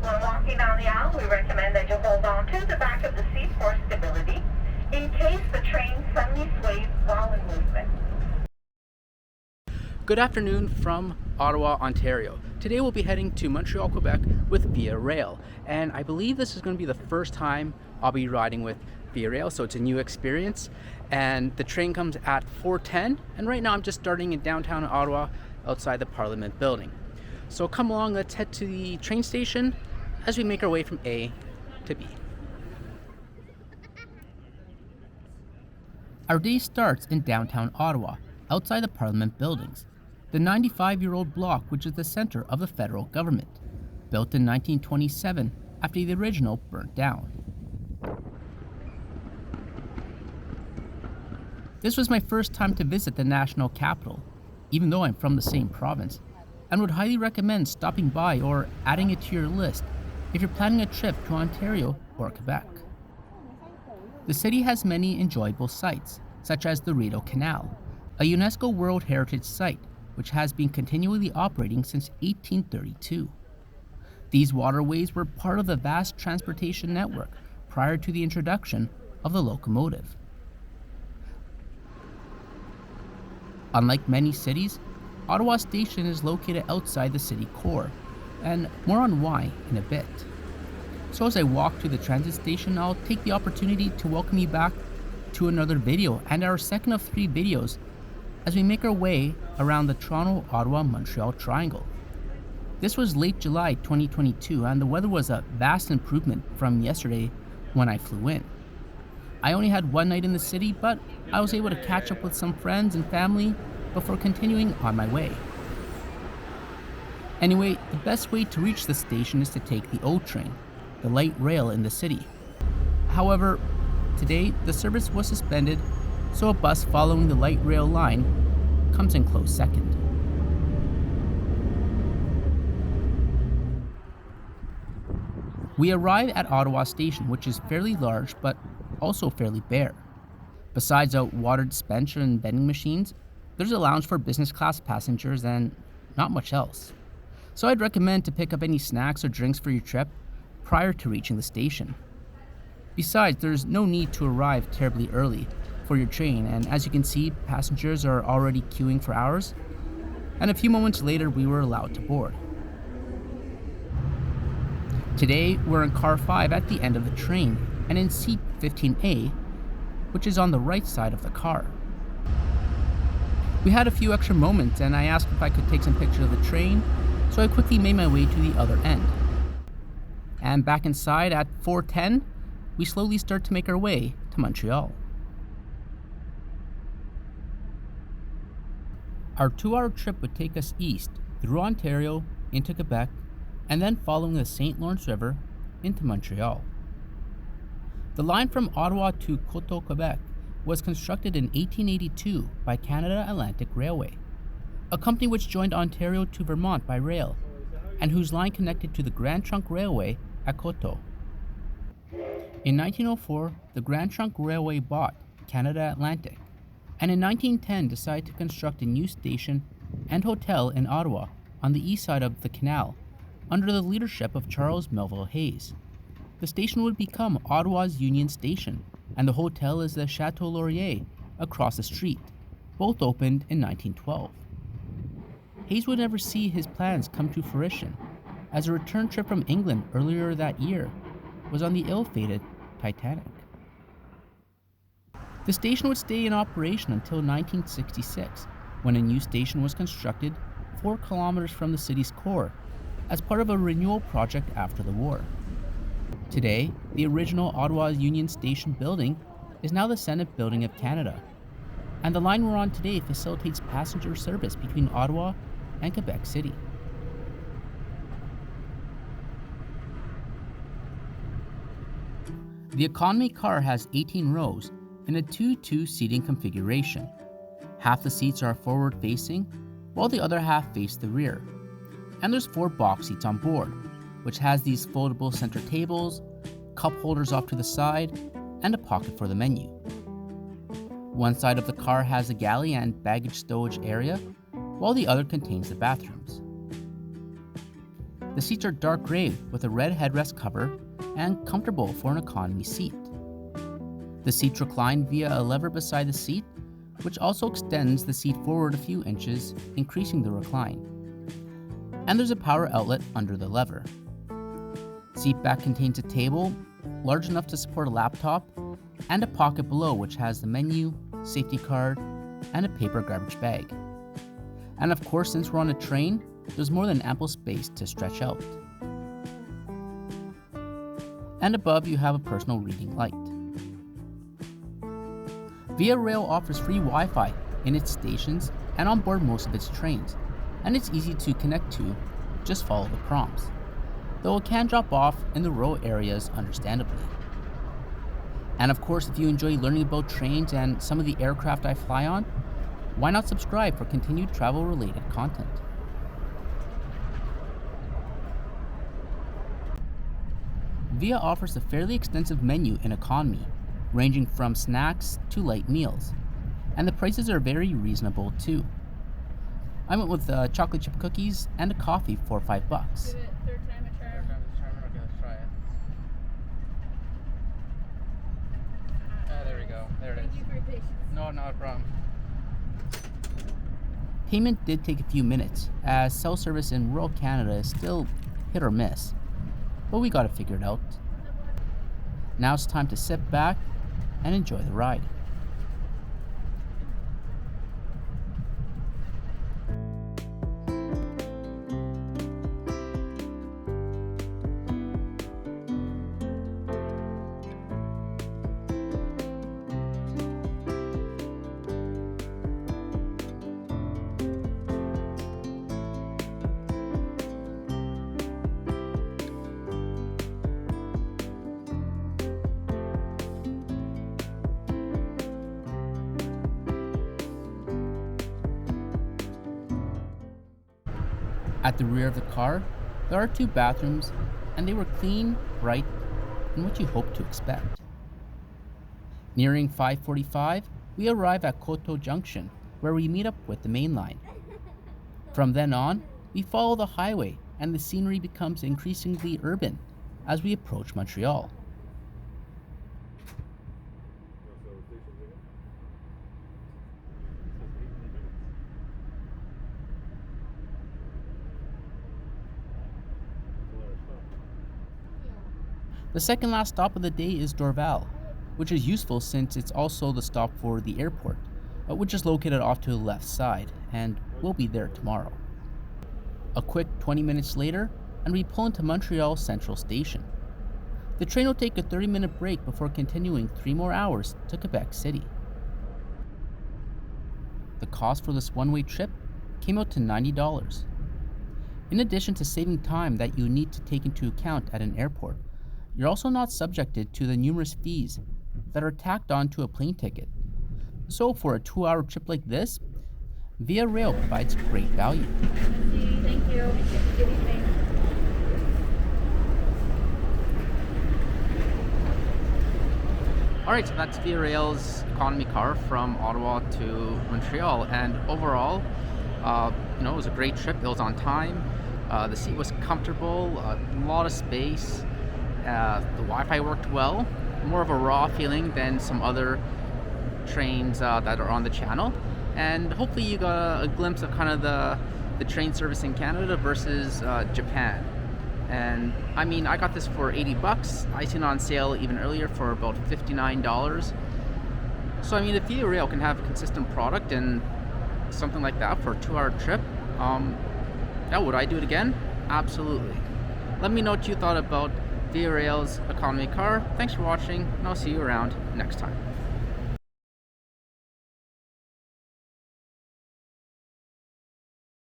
When walking down the aisle, we recommend that you hold on to the back of the seat for stability in case the train suddenly sways while in movement. Good afternoon from Ottawa, Ontario. Today we'll be heading to Montreal, Quebec with Via Rail, and I believe this is going to be the first time I'll be riding with Via Rail, so it's a new experience. And the train comes at 4:10, and right now I'm just starting in downtown Ottawa outside the Parliament building. So come along, let's head to the train station as we make our way from A to B. Our day starts in downtown Ottawa, outside the Parliament buildings, the 95-year-old block which is the center of the federal government, built in 1927 after the original burnt down. This was my first time to visit the national capital, even though I'm from the same province, and would highly recommend stopping by or adding it to your list if you're planning a trip to Ontario or Quebec. The city has many enjoyable sites, such as the Rideau Canal, a UNESCO World Heritage Site which has been continually operating since 1832. These waterways were part of the vast transportation network prior to the introduction of the locomotive. Unlike many cities, Ottawa Station is located outside the city core, and more on why in a bit. So as I walk to the transit station, I'll take the opportunity to welcome you back to another video, and our second of 3 videos, as we make our way around the Toronto-Ottawa-Montreal triangle. This was late July 2022, and the weather was a vast improvement from yesterday when I flew in. I only had one night in the city, but I was able to catch up with some friends and family before continuing on my way. Anyway, the best way to reach the station is to take the O train, the light rail in the city. However, today the service was suspended, so a bus following the light rail line comes in close second. We arrive at Ottawa Station, which is fairly large but also fairly bare. Besides a water dispenser and vending machines, there's a lounge for business class passengers and not much else. So I'd recommend to pick up any snacks or drinks for your trip prior to reaching the station. Besides, there's no need to arrive terribly early for your train, and as you can see, passengers are already queuing for hours, and a few moments later we were allowed to board. Today we're in car 5 at the end of the train and in seat 15A, which is on the right side of the car. We had a few extra moments and I asked if I could take some pictures of the train, so I quickly made my way to the other end. And back inside at 4:10, we slowly start to make our way to Montreal. Our 2-hour trip would take us east through Ontario into Quebec, and then following the St. Lawrence River into Montreal. The line from Ottawa to Coteau, Quebec was constructed in 1882 by Canada Atlantic Railway, a company which joined Ontario to Vermont by rail, and whose line connected to the Grand Trunk Railway at Coteau. In 1904, the Grand Trunk Railway bought Canada Atlantic, and in 1910 decided to construct a new station and hotel in Ottawa on the east side of the canal under the leadership of Charles Melville Hayes. The station would become Ottawa's Union Station, and the hotel is the Chateau Laurier across the street, both opened in 1912. Hayes would never see his plans come to fruition, as a return trip from England earlier that year was on the ill-fated Titanic. The station would stay in operation until 1966, when a new station was constructed 4 kilometers from the city's core as part of a renewal project after the war. Today, the original Ottawa Union Station building is now the Senate Building of Canada, and the line we're on today facilitates passenger service between Ottawa and Quebec City. The economy car has 18 rows in a 2-2 seating configuration. Half the seats are forward facing, while the other half face the rear. And there's 4 box seats on board, which has these foldable center tables, cup holders off to the side, and a pocket for the menu. One side of the car has a galley and baggage stowage area, while the other contains the bathrooms. The seats are dark gray with a red headrest cover and comfortable for an economy seat. The seats recline via a lever beside the seat, which also extends the seat forward a few inches, increasing the recline. And there's a power outlet under the lever. Seat back contains a table large enough to support a laptop and a pocket below which has the menu, safety card, and a paper garbage bag. And of course, since we're on a train, there's more than ample space to stretch out. And above you have a personal reading light. Via Rail offers free Wi-Fi in its stations and on board most of its trains, and it's easy to connect to, just follow the prompts, though it can drop off in the rural areas understandably. And of course, if you enjoy learning about trains and some of the aircraft I fly on, why not subscribe for continued travel-related content? Via offers a fairly extensive menu in economy, ranging from snacks to light meals, and the prices are very reasonable too. I went with chocolate chip cookies and a coffee for $5. Give it third time a charm. Okay, let's try it. There we go. There it is. Thank you for your patience. No, not a problem. Payment did take a few minutes, as cell service in rural Canada is still hit or miss, but we got it figured out. Now it's time to sit back and enjoy the ride. At the rear of the car, there are 2 bathrooms, and they were clean, bright, and what you hope to expect. Nearing 5:45, we arrive at Koto Junction, where we meet up with the main line. From then on, we follow the highway, and the scenery becomes increasingly urban as we approach Montreal. The second last stop of the day is Dorval, which is useful since it's also the stop for the airport, which is located off to the left side, and we'll be there tomorrow. A quick 20 minutes later, and we pull into Montreal Central Station. The train will take a 30-minute break before continuing 3 more hours to Quebec City. The cost for this one-way trip came out to $90. In addition to saving time that you need to take into account at an airport, you're also not subjected to the numerous fees that are tacked on to a plane ticket. So for a 2-hour trip like this, Via Rail provides great value. Thank you. Good evening. Alright, so that's Via Rail's economy car from Ottawa to Montreal, and overall, it was a great trip. It was on time. The seat was comfortable, a lot of space. The Wi-Fi worked well, more of a raw feeling than some other trains that are on the channel, and hopefully you got a glimpse of kind of the train service in Canada versus Japan. And I mean, I got this for $80. I seen it on sale even earlier for about $59. So I mean, if Via Rail can have a consistent product and something like that for a 2-hour trip, would I do it again? Absolutely. Let me know what you thought about Via Rail's economy car. Thanks for watching, and I'll see you around next time.